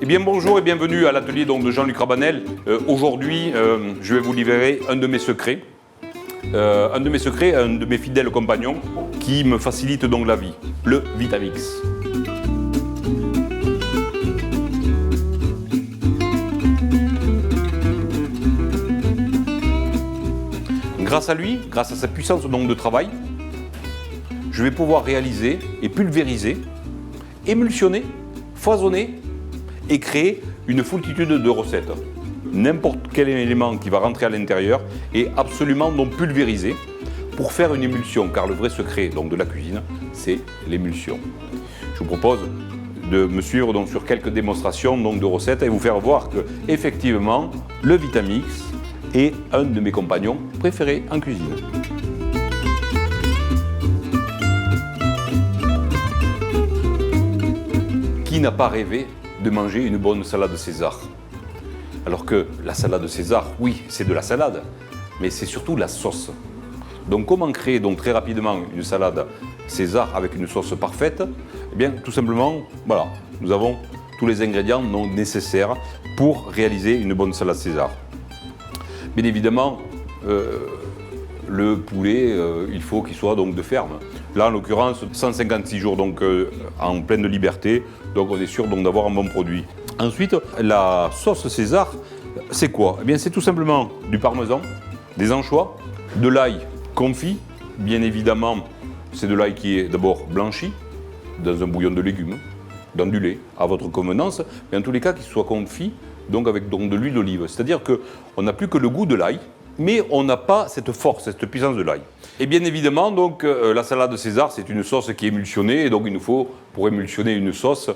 Eh bien bonjour et bienvenue à l'atelier de Jean-Luc Rabanel. Aujourd'hui, je vais vous livrer un de mes secrets. Un de mes fidèles compagnons qui me facilite donc la vie, le Vitamix. Grâce à lui, grâce à sa puissance donc de travail, je vais pouvoir réaliser et pulvériser, émulsionner, foisonner et créer une foultitude de recettes. N'importe quel élément qui va rentrer à l'intérieur est absolument donc pulvérisé pour faire une émulsion, car le vrai secret donc, de la cuisine, c'est l'émulsion. Je vous propose de me suivre donc, sur quelques démonstrations donc, de recettes et vous faire voir que effectivement le Vitamix est un de mes compagnons préférés en cuisine. Qui n'a pas rêvé de manger une bonne salade César? Alors que la salade César, oui, c'est de la salade, mais c'est surtout la sauce. Donc comment créer donc très rapidement une salade César avec une sauce parfaite? Eh bien tout simplement, voilà, nous avons tous les ingrédients donc, nécessaires pour réaliser une bonne salade César. Bien évidemment, le poulet, il faut qu'il soit donc de ferme. Là, en l'occurrence, 156 jours donc, en pleine liberté, donc on est sûr donc, d'avoir un bon produit. Ensuite, la sauce César, c'est quoi? Eh bien, c'est tout simplement du parmesan, des anchois, de l'ail confit. Bien évidemment, c'est de l'ail qui est d'abord blanchi dans un bouillon de légumes, dans du lait, à votre convenance, mais en tous les cas, qu'il soit confit donc avec donc, de l'huile d'olive. C'est-à-dire qu'on n'a plus que le goût de l'ail, mais on n'a pas cette force, cette puissance de l'ail. Et bien évidemment, donc, la salade César, c'est une sauce qui est émulsionnée, et donc il nous faut, pour émulsionner une sauce,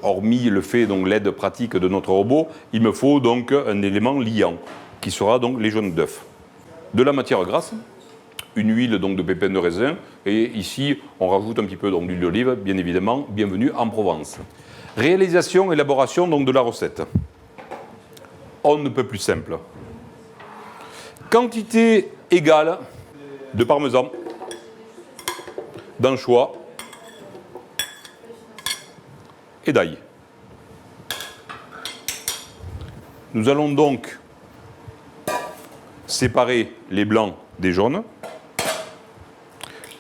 hormis le fait, donc l'aide pratique de notre robot, il me faut donc un élément liant, qui sera donc les jaunes d'œufs. De la matière grasse, une huile donc de pépins de raisin, et ici on rajoute un petit peu donc d'huile d'olive, bien évidemment, bienvenue en Provence. Réalisation, élaboration donc de la recette. On ne peut plus simple. Quantité égale de parmesan, d'anchois et d'ail. Nous allons donc séparer les blancs des jaunes.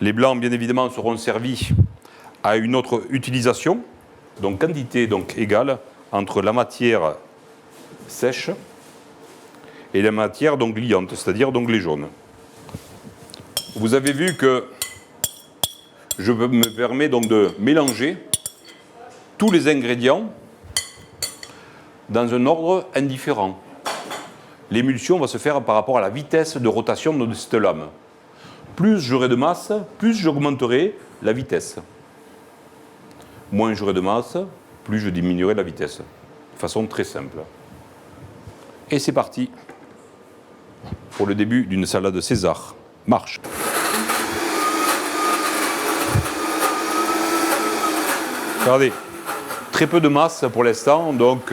Les blancs, bien évidemment, seront servis à une autre utilisation. Donc, quantité donc, égale entre la matière sèche et la matière donc liante, c'est-à-dire donc les jaunes. Vous avez vu que je me permets donc de mélanger tous les ingrédients dans un ordre indifférent. L'émulsion va se faire par rapport à la vitesse de rotation de cette lame. Plus j'aurai de masse, plus j'augmenterai la vitesse. Moins j'aurai de masse, plus je diminuerai la vitesse. De façon très simple. Et c'est parti pour le début d'une salade César. Marche. Regardez, très peu de masse pour l'instant, donc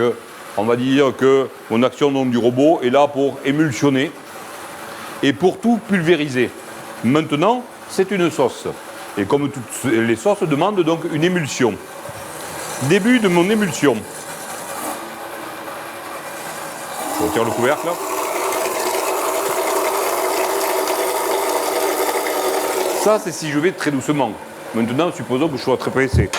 on va dire que mon action donc, du robot est là pour émulsionner et pour tout pulvériser. Maintenant, c'est une sauce. Et comme toutes les sauces demandent donc une émulsion. Début de mon émulsion. Je retire le couvercle. Ça, c'est si je vais très doucement. Maintenant, supposons que je sois très pressé.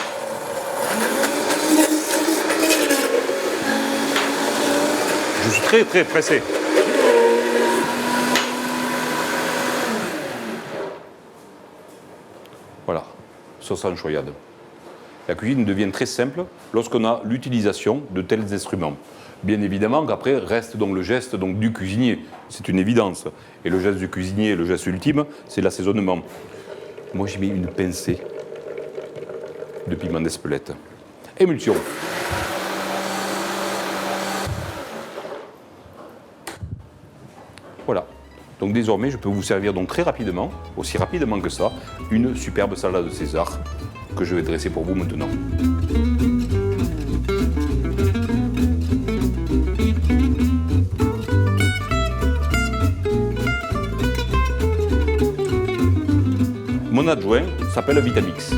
Je suis très très pressé. Voilà, sauce anchoyade. La cuisine devient très simple lorsqu'on a l'utilisation de tels instruments. Bien évidemment qu'après reste donc le geste donc, du cuisinier, c'est une évidence. Et le geste du cuisinier, le geste ultime, c'est l'assaisonnement. Moi j'y mets une pincée de piment d'Espelette. Émulsion. Voilà. Donc désormais, je peux vous servir donc très rapidement, aussi rapidement que ça, une superbe salade César que je vais dresser pour vous maintenant. Mon adjoint s'appelle Vitamix.